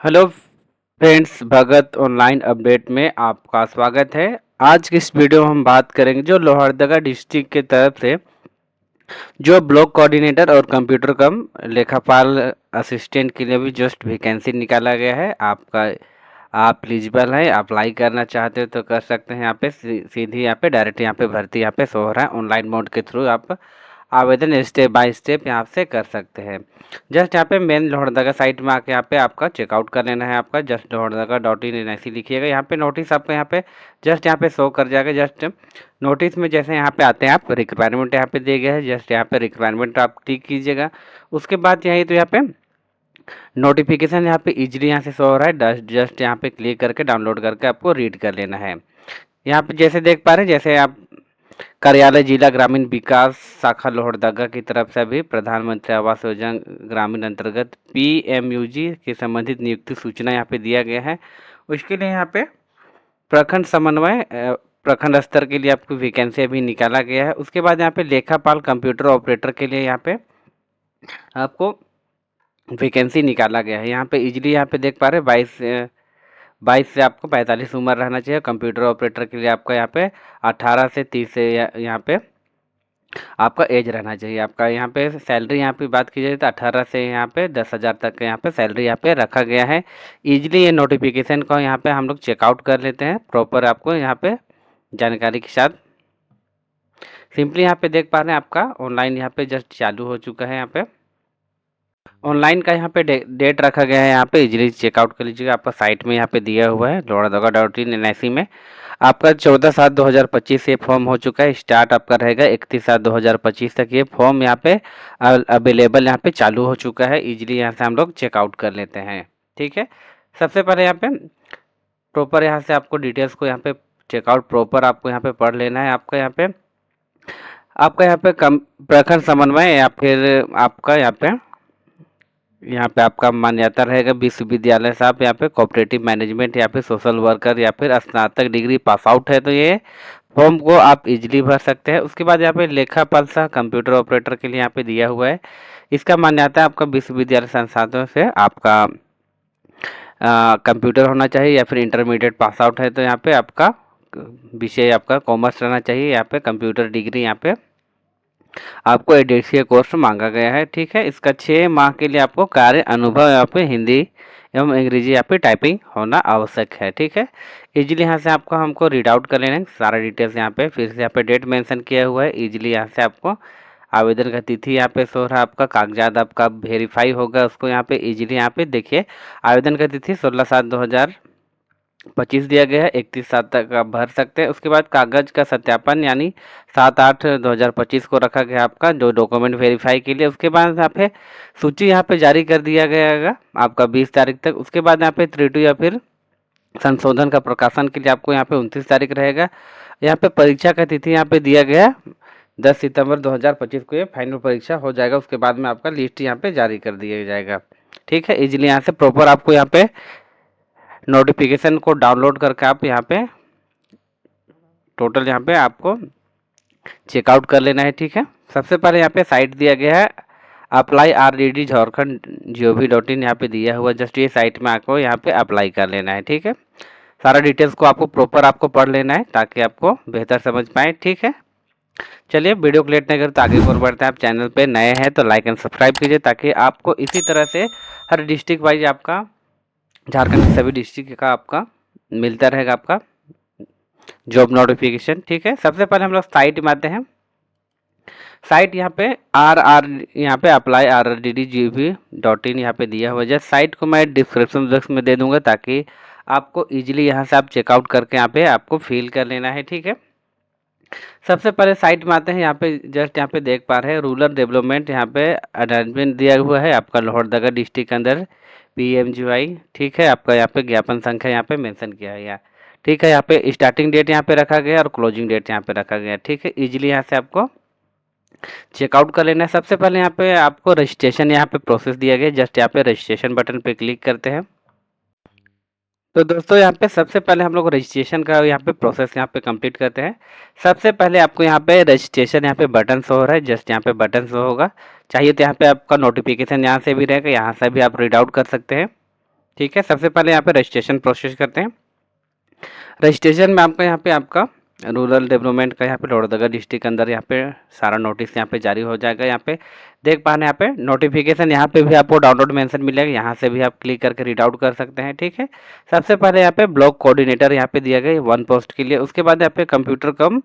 Hello friends, भगत online update में आपका स्वागत है। आज की इस वीडियो में हम बात करेंगे जो लोहरदगा डिस्ट्रिक्ट के तरफ से जो ब्लॉक कोऑर्डिनेटर और कंप्यूटर कम लेखापाल असिस्टेंट के लिए भी जस्ट वैकेंसी निकाला गया है। आप एलिजिबल हैं, अप्लाई करना चाहते हो तो कर सकते हैं। यहाँ पे सीधी यहाँ पे डायरेक्ट यहाँ पे भर्ती यहाँ पे शो हो रहा है। ऑनलाइन मोड के थ्रू आप आवेदन स्टेप बाय स्टेप यहाँ से कर सकते हैं। जस्ट यहाँ पे मेन लोहरदगा साइट में आके यहाँ पे आपका चेकआउट कर लेना है। आपका जस्ट लोहरदगा.in ऐसी लिखिएगा। यहाँ पे नोटिस आपको यहाँ पे जस्ट यहाँ पे शो कर जाएगा। जस्ट नोटिस में जैसे यहाँ पे आते हैं आप रिक्वायरमेंट यहाँ पे दिए गए हैं। जस्ट यहाँ पे रिक्वायरमेंट आप क्लिक कीजिएगा। उसके बाद यही तो यहाँ पे नोटिफिकेशन यहाँ पे इजीली यहाँ से शो हो रहा है। जस्ट यहाँ पे क्लिक करके डाउनलोड करके आपको रीड कर लेना है। यहाँ पे जैसे देख पा रहे हैं, जैसे आप कार्यालय जिला ग्रामीण विकास शाखा लोहरदगा की तरफ से भी प्रधानमंत्री आवास योजना ग्रामीण अंतर्गत PMUG के संबंधित नियुक्ति सूचना यहाँ पे दिया गया है। उसके लिए यहाँ पे प्रखंड समन्वय प्रखंड स्तर के लिए आपको वैकेंसी अभी निकाला गया है। उसके बाद यहाँ पे लेखापाल कंप्यूटर ऑपरेटर के लिए यहाँ पे आपको वैकेंसी निकाला गया है। यहाँ पे इजीली यहाँ पे देख पा रहे हैं 22 से आपको 45 उम्र रहना चाहिए। कंप्यूटर ऑपरेटर के लिए आपका यहाँ पे 18 से 30 से यहाँ पे आपका एज रहना चाहिए। आपका यहाँ पे सैलरी यहाँ पे बात की जाए तो 18 से यहाँ पे 10,000 तक यहाँ पे सैलरी यहाँ पे रखा गया है। ईजिली ये नोटिफिकेशन को यहाँ पे हम लोग चेकआउट कर लेते हैं प्रॉपर आपको यहाँ पे जानकारी के साथ। सिंपली यहाँ पे देख पा रहे हैं आपका ऑनलाइन यहाँ पे जस्ट चालू हो चुका है। यहाँ पे ऑनलाइन का यहाँ पे डेट रखा गया है। यहाँ पे इजीली चेकआउट कर लीजिएगा। आपका साइट में यहाँ पे दिया हुआ है लोहरदगा.in NIC में। आपका 14/7/2025 से फॉर्म हो चुका है। स्टार्ट आपका रहेगा 31/7/2025 तक। ये फॉर्म यहाँ पे अवेलेबल यहाँ पे चालू हो चुका है। इजीली यहाँ से हम लोग चेकआउट कर लेते हैं। ठीक है, सबसे पहले यहाँ पे प्रॉपर यहाँ से आपको डिटेल्स को यहाँ पे चेकआउट प्रॉपर आपको यहाँ पे पढ़ लेना है। आपका यहाँ पे प्रखंड समन्वय या फिर आपका यहाँ पे आपका मान्यता रहेगा विश्वविद्यालय से आप यहाँ पे कोऑपरेटिव मैनेजमेंट या फिर सोशल वर्कर या फिर स्नातक डिग्री पास आउट है तो ये फॉर्म को आप इजीली भर सकते हैं। उसके बाद यहाँ पे लेखापाल सह कंप्यूटर ऑपरेटर के लिए यहाँ पे दिया हुआ है। इसका मान्यता आपका विश्वविद्यालय संस्थानों से आपका कंप्यूटर होना चाहिए या फिर इंटरमीडिएट पास आउट है तो यहाँ पे आपका विषय आपका कॉमर्स रहना चाहिए। यहाँ पे कंप्यूटर डिग्री यहाँ पे आपको एडिशनल कोर्स मांगा गया है। ठीक है, इसका 6 माह के लिए आपको कार्य अनुभव यहाँ पे हिंदी एवं अंग्रेजी यहाँ पे टाइपिंग होना आवश्यक है। ठीक है, इजीली यहाँ से आपको हमको रीड आउट कर लेना है सारा डिटेल्स। यहाँ पे फिर से यहाँ पे डेट मेंशन किया हुआ है। इजीली यहाँ से आपको आवेदन का तिथि यहाँ पे शो रहा है। आपका कागजात आपका वेरीफाई होगा उसको यहाँ पे इजीली यहाँ पे देखिए। आवेदन का तिथि 16/7/2025 दिया गया है। 31/7 तक आप भर सकते हैं। उसके बाद कागज का सत्यापन यानी 7/8/2025 को रखा गया आपका जो डॉक्यूमेंट वेरीफाई के लिए। उसके बाद यहाँ पे सूची यहाँ पे जारी कर दिया गया आपका 20 तारीख तक। उसके बाद यहाँ पे 3-2 या फिर संशोधन का प्रकाशन के लिए आपको यहाँ पे 29 तारीख रहेगा। यहाँ पे परीक्षा का तिथि यहाँ पे दिया गया 10 सितंबर 2025 को ये फाइनल परीक्षा हो जाएगा। उसके बाद में आपका लिस्ट यहाँ पे जारी कर दिया जाएगा। ठीक है, इजीली यहाँ से प्रॉपर आपको यहाँ पे नोटिफिकेशन को डाउनलोड करके आप यहाँ पे टोटल यहाँ पे आपको चेकआउट कर लेना है। ठीक है, सबसे पहले यहाँ पे साइट दिया गया है अप्लाई RDD झारखंड gov.in यहाँ पे दिया हुआ। जस्ट ये साइट में आपको यहाँ पे अप्लाई कर लेना है। ठीक है, सारा डिटेल्स को आपको प्रॉपर आपको पढ़ लेना है ताकि आपको बेहतर समझ पाए। ठीक है, चलिए वीडियो को लेट नहीं करते आगे और बढ़ते हैं। आप चैनल पे नए हैं तो लाइक एंड सब्सक्राइब कीजिए ताकि आपको इसी तरह से हर डिस्ट्रिक्ट वाइज आपका झारखंड के सभी डिस्ट्रिक्ट का आपका मिलता रहेगा आपका जॉब नोटिफिकेशन। ठीक है, सबसे पहले हम लोग साइट में आते हैं। साइट यहाँ पे यहाँ पे अप्लाई RDD.gov.in यहाँ पे दिया हुआ है। साइट को मैं डिस्क्रिप्शन बॉक्स में दे दूंगा ताकि आपको इजीली यहाँ से आप चेकआउट करके यहाँ पे आपको फिल कर लेना है। ठीक है, सबसे पहले साइट में आते हैं। यहाँ पे जस्ट यहाँ पे देख पा रहे हैं रूरल डेवलपमेंट यहाँ पे अनाउंसमेंट दिया हुआ है आपका लोहरदगा डिस्ट्रिक्ट के अंदर PMGY। ठीक है, आपका यहाँ पे ज्ञापन संख्या यहाँ पे मेंशन किया है यहाँ। ठीक है, यहाँ पे स्टार्टिंग डेट यहाँ पे रखा गया और क्लोजिंग डेट यहाँ पे रखा गया। ठीक है, इजीली यहाँ से आपको चेकआउट कर लेना है। सबसे पहले यहाँ पे आपको रजिस्ट्रेशन यहाँ पे प्रोसेस दिया गया। जस्ट यहाँ पे रजिस्ट्रेशन बटन पे क्लिक करते हैं। तो दोस्तों यहाँ पे सबसे पहले हम लोग रजिस्ट्रेशन का यहाँ पे प्रोसेस यहाँ पे कंप्लीट करते हैं। सबसे पहले आपको यहाँ पे रजिस्ट्रेशन यहाँ पे बटन शो हो रहा है। जस्ट यहाँ पे बटन शो होगा। चाहिए तो यहाँ पे आपका नोटिफिकेशन यहाँ से भी रहेगा, यहाँ से भी आप रीड आउट कर सकते हैं। ठीक है, सबसे पहले यहाँ पे रजिस्ट्रेशन प्रोसेस करते हैं। रजिस्ट्रेशन में आपका यहाँ पे आपका रूरल डेवलपमेंट का यहाँ पे लोहरदगा डिस्ट्रिक्ट के अंदर यहाँ पे सारा नोटिस यहाँ पे जारी हो जाएगा। यहाँ पे देख पा रहे हैं, यहाँ पे नोटिफिकेशन यहाँ पे भी आपको डाउनलोड मेंशन मिलेगा, यहाँ से भी आप क्लिक करके रीड आउट कर सकते हैं। ठीक है, सबसे पहले यहाँ पे ब्लॉक कोऑर्डिनेटर यहाँ पे दिया गया 1 पोस्ट के लिए। उसके बाद यहाँ पे कंप्यूटर कम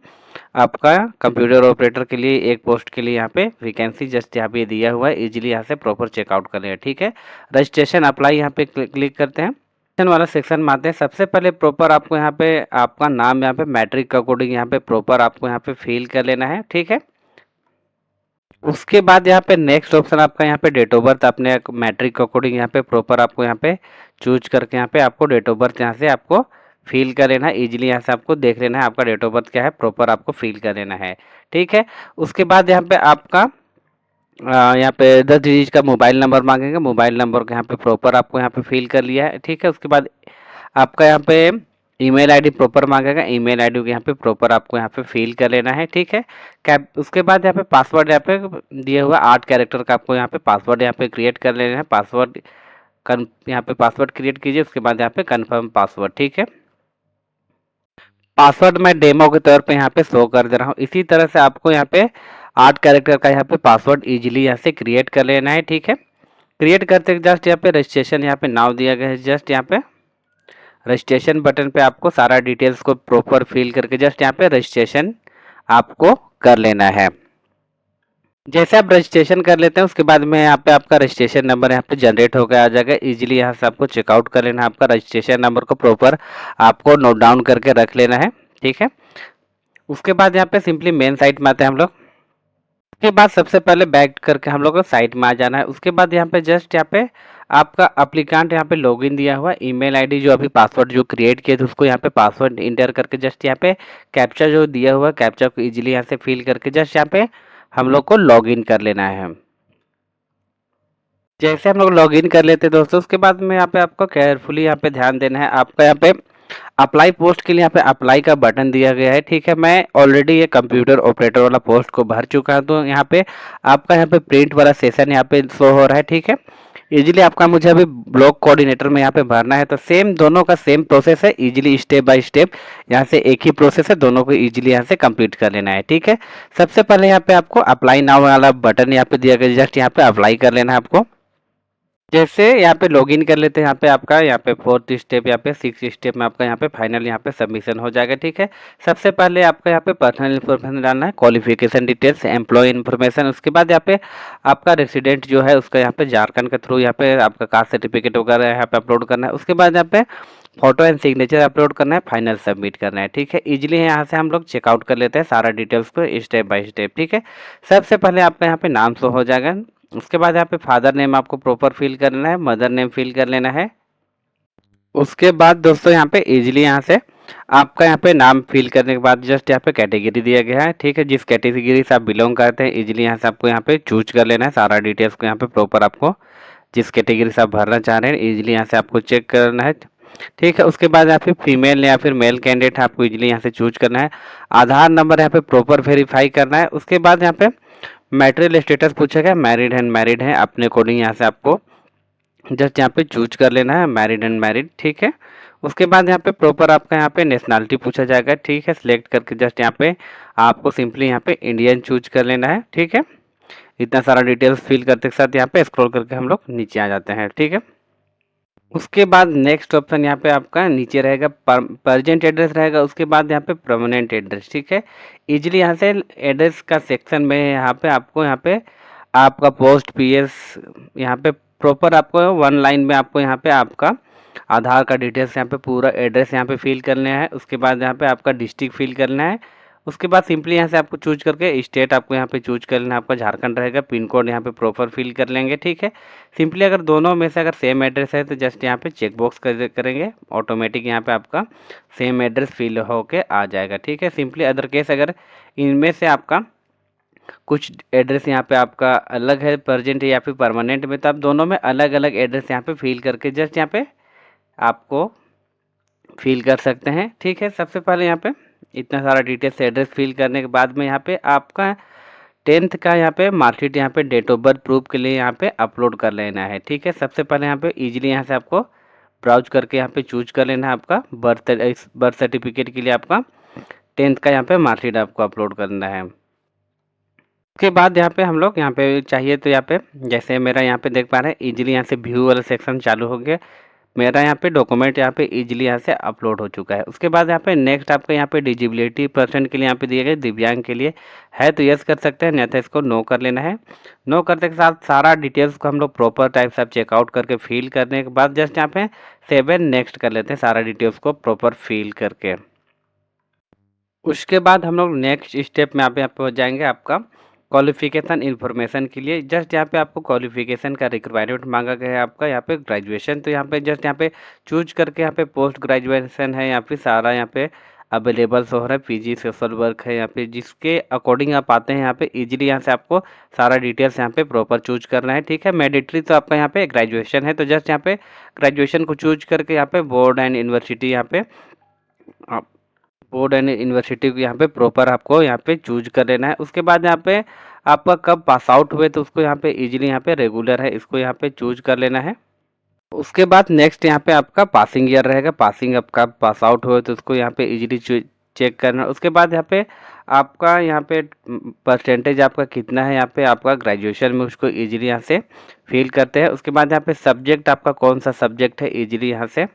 आपका कंप्यूटर ऑपरेटर के लिए 1 पोस्ट के लिए यहाँ पे वैकेंसी जस्ट यहाँ पे दिया हुआ है। इजीली यहाँ से प्रॉपर चेकआउट कर लें। ठीक है, रजिस्ट्रेशन अप्लाई यहाँ पे क्लिक करते हैं। वाला सेक्शन में आते हैं। सबसे पहले प्रॉपर आपको यहाँ पे आपका नाम यहाँ पे मैट्रिक के अकॉर्डिंग यहाँ पे प्रॉपर आपको यहाँ पे फिल कर लेना है। ठीक है, उसके बाद यहाँ पे नेक्स्ट ऑप्शन आपका यहाँ पे डेट ऑफ बर्थ अपने मैट्रिक के अकॉर्डिंग यहाँ पे प्रॉपर आपको यहाँ पे चूज करके यहाँ पे आपको डेट ऑफ बर्थ यहाँ से आपको फिल कर लेना है। इजीली यहाँ से आपको देख लेना है आपका डेट ऑफ बर्थ क्या है, प्रॉपर आपको फिल कर लेना है। ठीक है, उसके बाद यहाँ पे आपका यहाँ पे 10 डिजिट का मोबाइल नंबर मांगेंगे। मोबाइल नंबर को यहाँ पे प्रॉपर आपको यहाँ पे फिल कर लिया है। ठीक है, उसके बाद आपका यहाँ पे ईमेल आईडी प्रॉपर मांगेगा। ईमेल आईडी को यहाँ पे प्रॉपर आपको यहाँ पे फिल कर लेना है। ठीक है, कैप उसके बाद यहाँ पे पासवर्ड यहाँ पे दिया हुआ 8 कैरेक्टर का आपको यहाँ पे पासवर्ड यहाँ पे क्रिएट कर लेना है। पासवर्ड यहाँ पे पासवर्ड क्रिएट कीजिए, उसके बाद यहाँ पे कन्फर्म पासवर्ड। ठीक है, पासवर्ड मैं डेमो के तौर पे यहाँ पे शो कर दे रहा हूँ। इसी तरह से आपको यहाँ पे 8 कैरेक्टर का यहाँ पे पासवर्ड इजीली यहाँ से क्रिएट कर लेना है। ठीक है, क्रिएट करते जस्ट यहाँ पे रजिस्ट्रेशन यहाँ पे नाउ दिया गया है। जस्ट यहाँ पे रजिस्ट्रेशन बटन पे आपको सारा डिटेल्स को प्रॉपर फिल करके जस्ट यहाँ पे रजिस्ट्रेशन आपको कर लेना है। जैसे आप रजिस्ट्रेशन कर लेते हैं उसके बाद में यहाँ पे आपका रजिस्ट्रेशन नंबर यहाँ पे जनरेट होकर आ जाएगा। इजीली यहाँ से आपको चेकआउट कर लेना है। आपका रजिस्ट्रेशन नंबर को प्रॉपर आपको नोट डाउन करके रख लेना है। ठीक है, उसके बाद यहाँ पे सिंपली मेन साइट में आते हैं हम लोग। उसके बाद सबसे पहले बैक करके हम लोग को साइट में आ जाना है। उसके बाद यहाँ पे जस्ट यहाँ पे आपका अप्लीकांट यहाँ पे लॉगिन दिया हुआ ईमेल आईडी जो अभी पासवर्ड जो क्रिएट किए थे उसको यहाँ पे पासवर्ड इंटर करके जस्ट यहाँ पे कैप्चा जो दिया हुआ कैप्चा को इजीली यहाँ से फिल करके जस्ट यहाँ पे हम लोग को लॉगिन कर लेना है। जैसे हम लोग लॉगिन कर लेते हैं दोस्तों, उसके बाद में यहाँ पे आपको केयरफुली यहाँ पे ध्यान देना है। आपका यहाँ पे अप्लाई पोस्ट के लिए यहाँ पे अप्लाई का बटन दिया गया है। ठीक है, मैं ऑलरेडी ये कंप्यूटर ऑपरेटर वाला पोस्ट को भर चुका हूँ, तो यहाँ पे आपका यहाँ पे प्रिंट वाला सेशन यहाँ पे शो हो रहा है। ठीक है, इजीली आपका मुझे अभी ब्लॉक कोऑर्डिनेटर में यहाँ पे भरना है, तो सेम दोनों का सेम प्रोसेस है। इजीली स्टेप बाय स्टेप यहाँ से एक ही प्रोसेस है, दोनों को इजीली यहाँ से कंप्लीट कर लेना है। ठीक है, सबसे पहले यहाँ पे आपको अप्लाई नाउ वाला बटन यहाँ पे दिया गया, जस्ट यहाँ पे अप्लाई कर लेना है आपको। जैसे यहाँ पे लॉगिन कर लेते हैं, यहाँ पे आपका यहाँ पे 4th स्टेप यहाँ पे 6th स्टेप में आपका यहाँ पे फाइनल यहाँ पे सबमिशन हो जाएगा। ठीक है, सबसे पहले आपका यहाँ पे पर्सनल इन्फॉर्मेशन डालना है, क्वालिफिकेशन डिटेल्स, एम्प्लॉय इन्फॉर्मेशन। उसके बाद यहाँ पे आपका रेसिडेंट जो है उसका यहाँ पे झारखंड के थ्रू यहाँ पे आपका कास्ट सर्टिफिकेट वगैरह यहाँ पे अपलोड करना है। उसके बाद यहाँ पे फोटो एंड सिग्नेचर अपलोड करना है, फाइनल सबमिट करना है। ठीक है, इजीली यहाँ से हम लोग चेकआउट कर लेते हैं सारा डिटेल्स को स्टेप बाय स्टेप। ठीक है, सबसे पहले आपका यहाँ पे नाम शो हो जाएगा। उसके बाद यहाँ पे फादर नेम आपको प्रॉपर फिल करना है, मदर नेम फिल कर लेना है। उसके बाद दोस्तों यहाँ पे इजीली यहाँ से आपका यहाँ पे नाम फिल करने के बाद जस्ट यहाँ पे कैटेगरी दिया गया है। ठीक है, जिस कैटेगरी से आप बिलोंग करते हैं इजीली यहाँ से आपको यहाँ पे चूज कर लेना है। सारा डिटेल्स को यहाँ पे प्रॉपर आपको जिस कैटेगरी से आप भरना चाह रहे हैं इजीली यहाँ से आपको चेक करना है। ठीक है, उसके बाद यहाँ पे फीमेल या फिर मेल कैंडिडेट आपको इजीली यहाँ से चूज करना है। आधार नंबर यहाँ पे प्रॉपर वेरीफाई करना है। उसके बाद यहाँ पे मैरिटल स्टेटस पूछेगा, मैरिड एंड मैरिड है, अपने अकॉर्डिंग यहाँ से आपको जस्ट यहाँ पे चूज कर लेना है मैरिड एंड मैरिड। ठीक है, उसके बाद यहाँ पे प्रॉपर आपका यहाँ पे नेशनलिटी पूछा जाएगा। ठीक है, सिलेक्ट करके जस्ट यहाँ पे आपको सिंपली यहाँ पे इंडियन चूज कर लेना है। ठीक है, इतना सारा डिटेल्स फिल करते के साथ यहाँ पे स्क्रॉल करके हम लोग नीचे आ जाते हैं। ठीक है, उसके बाद नेक्स्ट ऑप्शन यहाँ पे आपका नीचे रहेगा प्रेजेंट एड्रेस रहेगा। उसके बाद यहाँ पे परमानेंट एड्रेस। ठीक है, इजीली यहाँ से एड्रेस का सेक्शन में यहाँ पे आपको यहाँ पे आपका पोस्ट पीएस यहाँ पे प्रॉपर आपको 1 लाइन में आपको यहाँ पे आपका आधार का डिटेल्स यहाँ पे पूरा एड्रेस यहाँ पे फिल करना है। उसके बाद यहाँ पे आपका डिस्ट्रिक्ट फिल करना है। उसके बाद सिंपली यहाँ से आपको चूज करके स्टेट आपको यहाँ पे चूज कर लेना है, आपका झारखंड रहेगा। पिन कोड यहाँ पे प्रॉपर फिल कर लेंगे। ठीक है, सिंपली अगर दोनों में से अगर सेम एड्रेस है तो जस्ट यहाँ पे चेक बॉक्स करेंगे, ऑटोमेटिक यहाँ पे आपका सेम एड्रेस फिल होके आ जाएगा। ठीक है, सिंपली अदर केस अगर इनमें से आपका कुछ एड्रेस यहाँ पे आपका अलग है प्रेजेंट या फिर परमानेंट में, तो आप दोनों में अलग अलग एड्रेस यहाँ पे फिल करके जस्ट यहाँ पे आपको फिल कर सकते हैं। ठीक है, सबसे पहले यहाँ पे इतना सारा डिटेल्स एड्रेस फिल करने के बाद में यहाँ पे आपका 10th का यहाँ पे मार्कशीट यहाँ पे डेट ऑफ बर्थ प्रूफ के लिए यहाँ पे अपलोड कर लेना है। ठीक है, सबसे पहले यहाँ पे इजीली यहाँ से आपको ब्राउज करके यहाँ पे चूज कर लेना है आपका बर्थ सर्टिफिकेट के लिए आपका 10th का यहाँ पे मार्कशीट आपको अपलोड करना है। उसके बाद यहाँ पे हम लोग यहाँ पे चाहिए तो यहाँ पे जैसे मेरा यहाँ पे देख पा रहे हैं इजीली यहाँ से व्यू वाला सेक्शन चालू हो गया। मेरा यहाँ पे डॉक्यूमेंट यहाँ पे इजीली यहाँ से अपलोड हो चुका है। उसके बाद यहाँ पे नेक्स्ट आपका यहाँ पे डिजिबिलिटी पर्सन के लिए यहाँ पे दिए गए दिव्यांग के लिए है तो यस कर सकते हैं, नहीं तो इसको नो कर लेना है। नो करने के साथ सारा डिटेल्स को हम लोग प्रॉपर टाइप से चेकआउट करके फिल करने के बाद जस्ट यहाँ पे सेव एंड नेक्स्ट कर लेते हैं सारा डिटेल्स को प्रॉपर फिल करके। उसके बाद हम लोग नेक्स्ट स्टेप में यहाँ पे हो जाएंगे आपका क्वालिफिकेशन इन्फॉर्मेशन के लिए। जस्ट यहाँ पे आपको क्वालिफिकेशन का रिक्वायरमेंट मांगा गया है आपका यहाँ पे ग्रेजुएशन, तो यहाँ पे जस्ट यहाँ पे चूज करके यहाँ पे पोस्ट ग्रेजुएशन है, यहाँ पे सारा यहाँ पे अवेलेबल हो रहा है। पीजी सोशल वर्क है यहाँ पे, जिसके अकॉर्डिंग आप आते हैं यहाँ पे इजीली यहाँ से आपको सारा डिटेल्स यहाँ पे प्रॉपर चूज करना है। ठीक है, मैंडेटरी तो आपका यहाँ पे ग्रेजुएशन है, तो जस्ट यहाँ पे ग्रेजुएशन को चूज करके यहाँ पे बोर्ड एंड यूनिवर्सिटी यहाँ पे बोर्ड एंड यूनिवर्सिटी को यहाँ पे प्रॉपर आपको यहाँ पे चूज कर लेना है। उसके बाद यहाँ पे आपका कब पास आउट हुए तो उसको यहाँ पे इजीली यहाँ पे रेगुलर है इसको यहाँ पे चूज कर लेना है। उसके बाद नेक्स्ट यहाँ पे आपका पासिंग ईयर रहेगा, पासिंग आपका पास आउट हुए तो उसको यहाँ पे इजीली चेक करना है। उसके बाद यहाँ पे आपका यहाँ पे परसेंटेज आपका कितना है यहाँ पे आपका ग्रेजुएशन में उसको इजीली यहाँ से फिल करते हैं। उसके बाद यहाँ पे सब्जेक्ट आपका कौन सा सब्जेक्ट है इजीली यहाँ से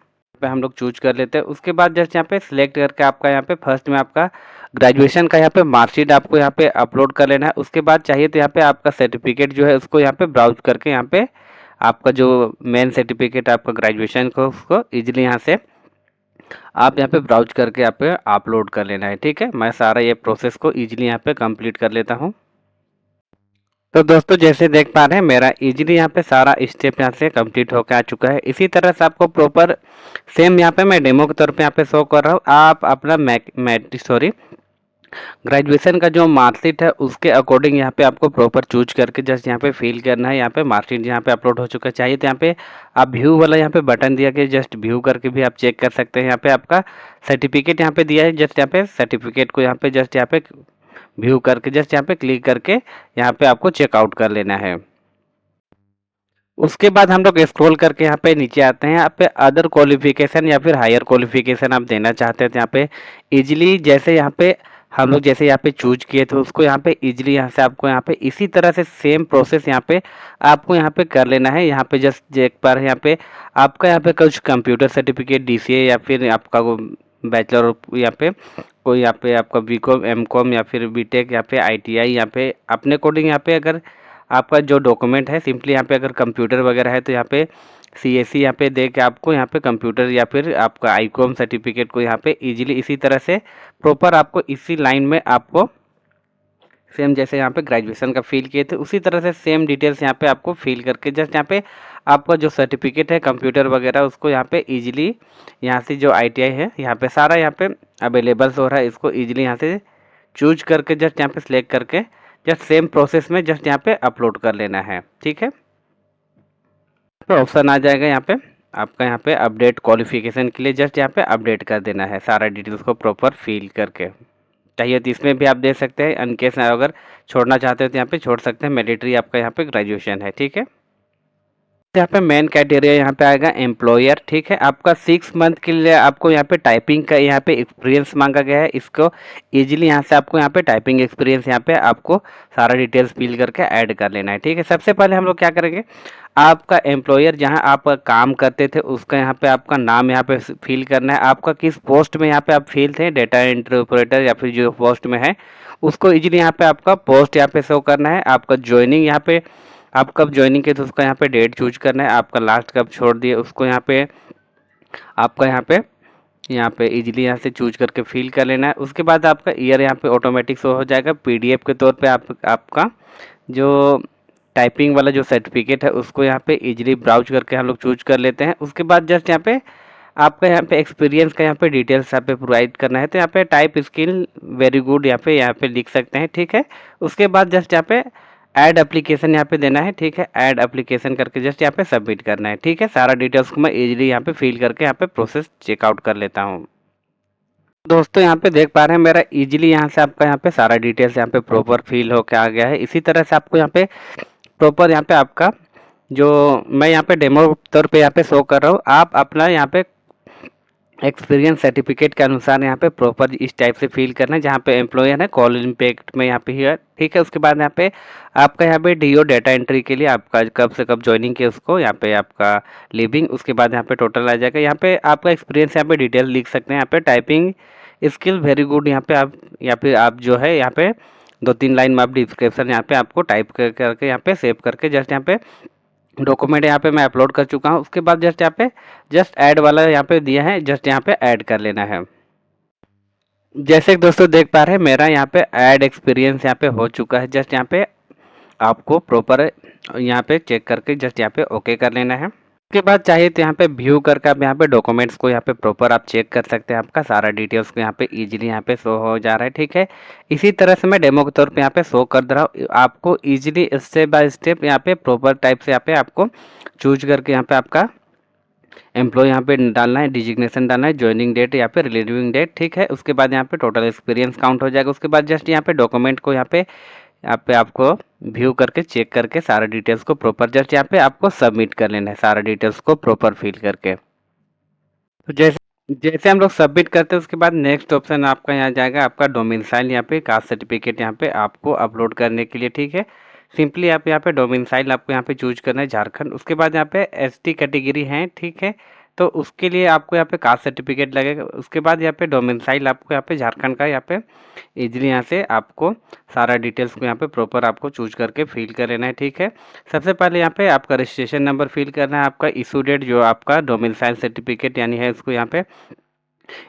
पे हम लोग चूज कर लेते हैं। उसके बाद जस्ट यहाँ पे सिलेक्ट करके आपका यहाँ पे फर्स्ट में आपका ग्रेजुएशन का यहाँ पे मार्कशीट आपको यहाँ पे अपलोड कर लेना है। उसके बाद चाहिए तो यहाँ पे आपका सर्टिफिकेट जो है उसको यहाँ पे ब्राउज करके यहाँ पे आपका जो मेन सर्टिफिकेट आपका ग्रेजुएशन को उसको इजीली यहाँ से आप यहाँ पे ब्राउज करके यहाँ पे अपलोड कर लेना है। ठीक है, मैं सारा ये प्रोसेस को इजीली यहाँ पे कंप्लीट कर लेता हूँ। तो दोस्तों जैसे देख पा रहे हैं मेरा इजीली यहाँ पे सारा स्टेप यहाँ से कंप्लीट होकर आ चुका है। इसी तरह से आपको प्रॉपर सेम यहाँ पे मैं डेमो के तौर पे यहाँ पे शो कर रहा हूँ। आप अपना ग्रेजुएशन का जो मार्कशीट है उसके अकॉर्डिंग यहाँ पे आपको प्रॉपर चूज करके जस्ट यहाँ पे फिल करना है। यहाँ पे मार्कशीट यहाँ पे अपलोड हो चुका है, चाहिए तो यहाँ पे आप व्यू वाला यहाँ पे बटन दिया गया, जस्ट व्यू करके भी आप चेक कर सकते हैं। यहाँ पे आपका सर्टिफिकेट यहाँ पे दिया है, जस्ट यहाँ पे सर्टिफिकेट को यहाँ पे जस्ट यहाँ पे व्यू करके जस्ट यहाँ पे क्लिक करके यहाँ पे आपको चेकआउट कर लेना है। उसके बाद हम लोग स्क्रॉल करके यहाँ पे नीचे आते हैं। यहाँ पे अदर क्वालिफिकेशन या फिर हायर क्वालिफिकेशन आप देना चाहते हैं तो यहाँ पे इजीली जैसे यहाँ पे हम लोग जैसे यहाँ पे चूज किए थे उसको यहाँ पे इजीली यहाँ से आपको यहाँ पे इसी तरह से सेम प्रोसेस यहाँ पे आपको यहाँ पे कर लेना है। यहाँ पे जस्ट देख पा रहे हैं यहाँ पे आपका यहाँ पे कुछ कंप्यूटर सर्टिफिकेट डीसीए या फिर आपका वो बैचलर यहाँ पे कोई यहाँ पे आपका बीकॉम एमकॉम या फिर बीटेक या पे आईटीआई यहाँ पे अपने कोडिंग यहाँ पे अगर आपका जो डॉक्यूमेंट है सिंपली यहाँ पे अगर कंप्यूटर वगैरह है तो यहाँ पे सीएससी यहाँ पे दे के आपको यहाँ पे कंप्यूटर या फिर आपका आईकॉम सर्टिफिकेट को यहाँ पे इजीली इसी तरह से प्रॉपर आपको इसी लाइन में आपको सेम जैसे यहाँ पे ग्रेजुएशन का फिल किए थे उसी तरह से सेम डिटेल्स यहाँ पे आपको फिल करके जस्ट यहाँ पे आपका जो सर्टिफिकेट है कंप्यूटर वगैरह उसको यहाँ पे इजीली यहाँ से जो आईटीआई है यहाँ पे सारा यहाँ पे अवेलेबल हो रहा है, इसको इजीली यहाँ से चूज करके जस्ट यहाँ पे सिलेक्ट करके जस्ट सेम प्रोसेस में जस्ट यहाँ पे अपलोड कर लेना है। ठीक है, तो ऑप्शन आ जाएगा यहाँ पे आपका यहाँ पे अपडेट क्वालिफिकेशन के लिए जस्ट यहाँ पे अपडेट कर देना है सारा डिटेल्स को प्रॉपर फिल करके। चाहिए तो इसमें भी आप दे सकते हैं, अनकेस अगर छोड़ना चाहते हो तो यहाँ पे छोड़ सकते हैं। मैंडेटरी आपका यहाँ पे ग्रेजुएशन है। ठीक है, यहाँ पे मेन क्राइटेरिया यहाँ पे आएगा एम्प्लॉयर। ठीक है, आपका 6 मंथ के लिए आपको यहाँ पे टाइपिंग का यहाँ पे एक्सपीरियंस मांगा गया है, इसको इजीली यहाँ से आपको यहाँ पे टाइपिंग एक्सपीरियंस यहाँ पे आपको सारा डिटेल्स फिल करके ऐड कर लेना है। ठीक है, सबसे पहले हम लोग क्या करेंगे, आपका एम्प्लॉयर जहाँ आप काम करते थे उसका यहाँ पे आपका नाम यहाँ पे फिल करना है। आपका किस पोस्ट में यहाँ पे आप फिल थे, डेटा एंट्री ऑपरेटर या फिर जो पोस्ट में है उसको इजीली यहाँ पे आपका पोस्ट यहाँ पे शो करना है। आपका ज्वाइनिंग यहाँ पे आप कब ज्वाइनिंग किए तो उसका यहाँ पे डेट चूज करना है। आपका लास्ट कब छोड़ दिए उसको यहाँ पे आपका यहाँ पे इजीली यहाँ से चूज करके फिल कर लेना है। उसके बाद आपका ईयर यहाँ पे ऑटोमेटिक शो हो जाएगा। पीडीएफ के तौर पे आपका जो टाइपिंग वाला जो सर्टिफिकेट है उसको यहाँ पे इजीली ब्राउज करके हम लोग चूज कर लेते हैं। उसके बाद जस्ट यहाँ पे आपका यहाँ पे एक्सपीरियंस का यहाँ पे डिटेल्स यहाँ पे प्रोवाइड करना है, तो यहाँ पे टाइप स्किल वेरी गुड यहाँ पे लिख सकते हैं। ठीक है, उसके बाद जस्ट यहाँ पे ऐड एप्लीकेशन यहाँ पे देना है। ठीक है, ऐड एप्लीकेशन करके जस्ट यहाँ पे सबमिट करना है। ठीक है, सारा डिटेल्स को मैं इजीली यहाँ पे फिल करके यहाँ पे प्रोसेस चेकआउट कर लेता हूँ। दोस्तों यहाँ पे देख पा रहे हैं मेरा इजीली यहाँ से आपका यहाँ पे सारा डिटेल्स यहाँ पे प्रॉपर फिल होके आ गया है। इसी तरह से आपको यहाँ पे प्रॉपर यहाँ पे आपका जो मैं यहाँ पे डेमो तौर पे यहाँ पे शो कर रहा हूँ, आप अपना यहाँ पे एक्सपीरियंस सर्टिफिकेट के अनुसार यहाँ पे प्रॉपर इस टाइप से फिल करना है, जहाँ पे एम्प्लॉयर है कॉल इम्पैक्ट में यहाँ पे ही है, ठीक है। उसके बाद यहाँ पे आपका यहाँ पे डीओ डेटा एंट्री के लिए आपका कब से कब ज्वाइनिंग किया उसको, यहाँ पे आपका लिविंग, उसके बाद यहाँ पे टोटल आ जाएगा। यहाँ पे आपका एक्सपीरियंस यहाँ पे डिटेल लिख सकते हैं। यहाँ पे टाइपिंग स्किल वेरी गुड, यहाँ पे आप या फिर आप जो है यहाँ पे 2-3 लाइन में आप डिस्क्रिप्शन यहाँ पे आपको टाइप करके यहाँ पे सेव करके जस्ट यहाँ पे डॉक्यूमेंट यहाँ पे मैं अपलोड कर चुका हूँ। उसके बाद जस्ट यहाँ पे जस्ट ऐड वाला यहाँ पे दिया है, जस्ट यहाँ पे ऐड कर लेना है। जैसे कि दोस्तों देख पा रहे हैं मेरा यहाँ पे ऐड एक्सपीरियंस यहाँ पे हो चुका है। जस्ट यहाँ पे आपको प्रॉपर यहाँ पे चेक करके जस्ट यहाँ पे ओके कर लेना है। उसके बाद चाहिए तो यहाँ पे व्यू करके आप यहाँ पे डॉक्यूमेंट्स को यहाँ पे प्रॉपर आप चेक कर सकते हैं। आपका सारा डिटेल्स को यहाँ पे इजीली यहाँ पे शो हो जा रहा है, ठीक है। इसी तरह से मैं डेमो के तौर पे यहाँ पे शो कर दे रहा हूँ, आपको इजीली स्टेप बाय स्टेप यहाँ पे प्रॉपर टाइप से यहाँ पे आपको चूज करके यहाँ पे आपका एम्प्लॉय यहाँ पे डालना है, डिजिग्नेशन डालना है, ज्वाइनिंग डेट या पे रिलीविंग डेट, ठीक है। उसके बाद यहाँ पे टोटल एक्सपीरियंस काउंट हो जाएगा। उसके बाद जस्ट यहाँ पे डॉक्यूमेंट को यहाँ पे आपको व्यू करके चेक करके सारा डिटेल्स को प्रॉपर जस्ट यहाँ पे आपको सबमिट कर लेना है, सारा डिटेल्स को प्रॉपर फिल करके। तो जैसे जैसे हम लोग सबमिट करते हैं उसके बाद नेक्स्ट ऑप्शन आपका यहाँ जाएगा, आपका डोमिसाइल यहाँ पे कास्ट सर्टिफिकेट यहाँ पे आपको अपलोड करने के लिए, ठीक है। सिंपली आप यहाँ पे डोमिसाइल आपको यहाँ पे चूज करना है झारखंड। उसके बाद यहाँ पे एसटी कैटेगरी है, ठीक है, तो उसके लिए आपको यहाँ पे कास्ट सर्टिफिकेट लगेगा। उसके बाद यहाँ पे डोमिसाइल आपको यहाँ पे झारखंड का यहाँ पे इजीली यहाँ से आपको सारा डिटेल्स को यहाँ पे प्रॉपर आपको चूज करके फिल कर लेना है, ठीक है। सबसे पहले यहाँ पे आपका रजिस्ट्रेशन नंबर फिल करना है, आपका इशू डेट जो आपका डोमिसाइल सर्टिफिकेट यानी है उसको यहाँ पे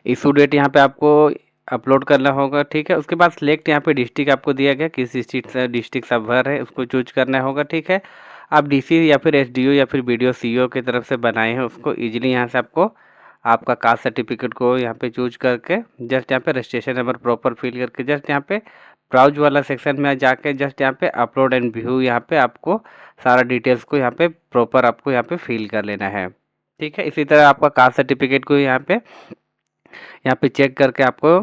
इशू डेट यहाँ पे आपको अपलोड करना होगा, ठीक है। उसके बाद सिलेक्ट यहाँ पे डिस्ट्रिक्ट आपको दिया गया, किस डिस्ट्रिक्ट सब भर है उसको चूज करना होगा, ठीक है। आप डीसी या फिर एसडीओ या फिर बीडीओ सीईओ की तरफ से बनाए हैं उसको इजीली यहाँ से आपको आपका कास्ट सर्टिफिकेट को यहाँ पे चूज करके जस्ट यहाँ पे रजिस्ट्रेशन नंबर प्रॉपर फिल करके जस्ट यहाँ पे ब्राउज वाला सेक्शन में जाके जस्ट यहाँ पे अपलोड एंड व्यू यहाँ पे आपको सारा डिटेल्स को यहाँ पे प्रॉपर आपको यहाँ पे फिल कर लेना है, ठीक है। इसी तरह आपका कास्ट सर्टिफिकेट को यहाँ पे चेक करके आपको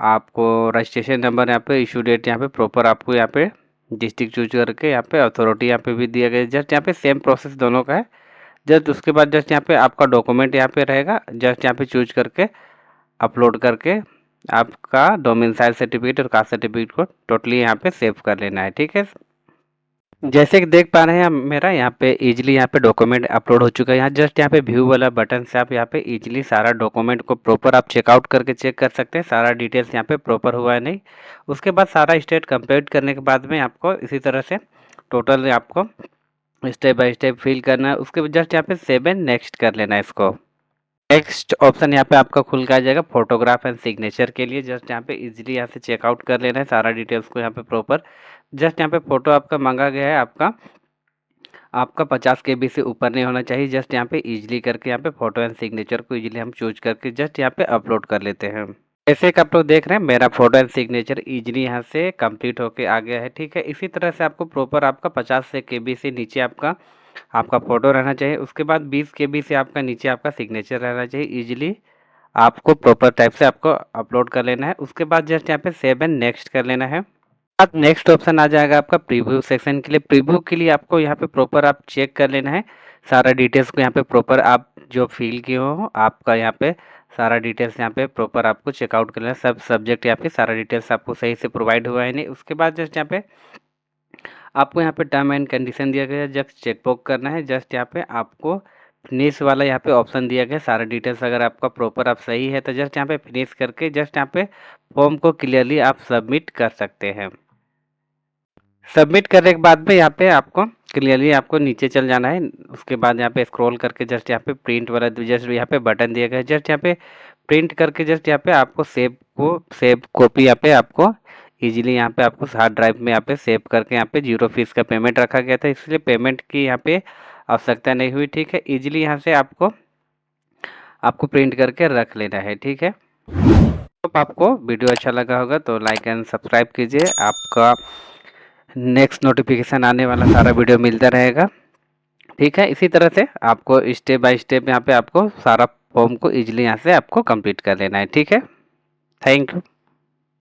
आपको रजिस्ट्रेशन नंबर यहाँ पे इशू डेट यहाँ पे प्रॉपर आपको यहाँ पे डिस्ट्रिक्ट चूज करके यहाँ पे अथॉरिटी यहाँ पे भी दिया गया, जस्ट यहाँ पे सेम प्रोसेस दोनों का है। जस्ट उसके बाद जस्ट यहाँ पे आपका डॉक्यूमेंट यहाँ पे रहेगा, जस्ट यहाँ पे चूज करके अपलोड करके आपका डोमिसाइल सर्टिफिकेट और कास्ट सर्टिफिकेट को टोटली यहाँ पे सेव कर लेना है, ठीक है। जैसे कि देख पा रहे हैं मेरा यहाँ पे इजीली यहाँ पे डॉक्यूमेंट अपलोड हो चुका है। यहाँ जस्ट यहाँ पे व्यू वाला बटन से आप यहाँ पे इजीली सारा डॉक्यूमेंट को प्रॉपर आप चेकआउट करके चेक कर सकते हैं सारा डिटेल्स यहाँ पे प्रॉपर हुआ है नहीं। उसके बाद सारा स्टेट कंप्लीट करने के बाद में आपको इसी तरह से टोटल आपको स्टेप बाय स्टेप फिल करना है। उसके बाद जस्ट यहाँ पे सेव एंड नेक्स्ट कर लेना है इसको। नेक्स्ट ऑप्शन यहाँ पे आपका खुल के आ जाएगा फोटोग्राफ एंड सिग्नेचर के लिए, जस्ट यहाँ पे इजीली यहाँ से चेकआउट कर लेना है सारा डिटेल्स को यहाँ पे प्रॉपर। जस्ट यहाँ पे फोटो आपका मांगा गया है, आपका 50 KB से ऊपर नहीं होना चाहिए। जस्ट यहाँ पे इजीली करके यहाँ पे फोटो एंड सिग्नेचर को इजीली हम चूज करके जस्ट यहाँ पे अपलोड कर लेते हैं। जैसे कि आप लोग देख रहे हैं मेरा फोटो एंड सिग्नेचर इजीली यहाँ से कंप्लीट होके आ गया है, ठीक है। इसी तरह से आपको प्रॉपर आपका 50 KB से नीचे आपका फोटो रहना चाहिए। उसके बाद 20 KB से आपका नीचे आपका सिग्नेचर रहना चाहिए। इजीली आपको प्रॉपर टाइप से आपको अपलोड कर लेना है। उसके बाद जस्ट यहाँ पे सेव एंड नेक्स्ट कर लेना है। अब नेक्स्ट ऑप्शन आ जाएगा आपका प्रीव्यू सेक्शन के लिए। प्रीव्यू के लिए आपको यहाँ पे प्रॉपर आप चेक कर लेना है सारा डिटेल्स को यहाँ पे प्रॉपर आप जो फिल किए हो आपका यहाँ पे सारा डिटेल्स यहाँ पे प्रॉपर आपको चेकआउट कर लेना है। सब सब्जेक्ट यहाँ पे सारा डिटेल्स आपको सही से प्रोवाइड हुआ है नहीं। उसके बाद जस्ट यहाँ पे आपको यहाँ पे टर्म एंड कंडीशन दिया गया है, जस्ट चेकबॉक्स करना है। जस्ट यहाँ पे आपको फिनिश वाला यहाँ पे ऑप्शन दिया गया है। सारा डिटेल्स अगर आपका प्रॉपर आप सही है तो जस्ट यहाँ पे फिनिश करके जस्ट यहाँ पे फॉर्म को क्लियरली आप सबमिट कर सकते हैं। सबमिट करने के बाद में यहाँ पे आपको क्लियरली आपको नीचे चल जाना है। उसके बाद यहाँ पे स्क्रॉल करके जस्ट यहाँ पे प्रिंट वाला जस्ट यहाँ पे बटन दिया गया है, जस्ट यहाँ पे प्रिंट करके जस्ट यहाँ पे आपको सेव कॉपी यहाँ पे आपको इजीली यहाँ पे आपको हार्ड ड्राइव में यहाँ पे सेव करके यहाँ पे 0 फीस का पेमेंट रखा गया था, इसलिए पेमेंट की यहाँ पे आवश्यकता नहीं हुई, ठीक है। इजीली यहाँ से आपको प्रिंट करके रख लेना है, ठीक है। तो आपको वीडियो अच्छा लगा होगा तो लाइक एंड सब्सक्राइब कीजिए, आपका नेक्स्ट नोटिफिकेशन आने वाला सारा वीडियो मिलता रहेगा, ठीक है। इसी तरह से आपको स्टेप बाय स्टेप यहाँ पे आपको सारा फॉर्म को इजीली यहाँ से आपको कंप्लीट कर लेना है, ठीक है। Thank you.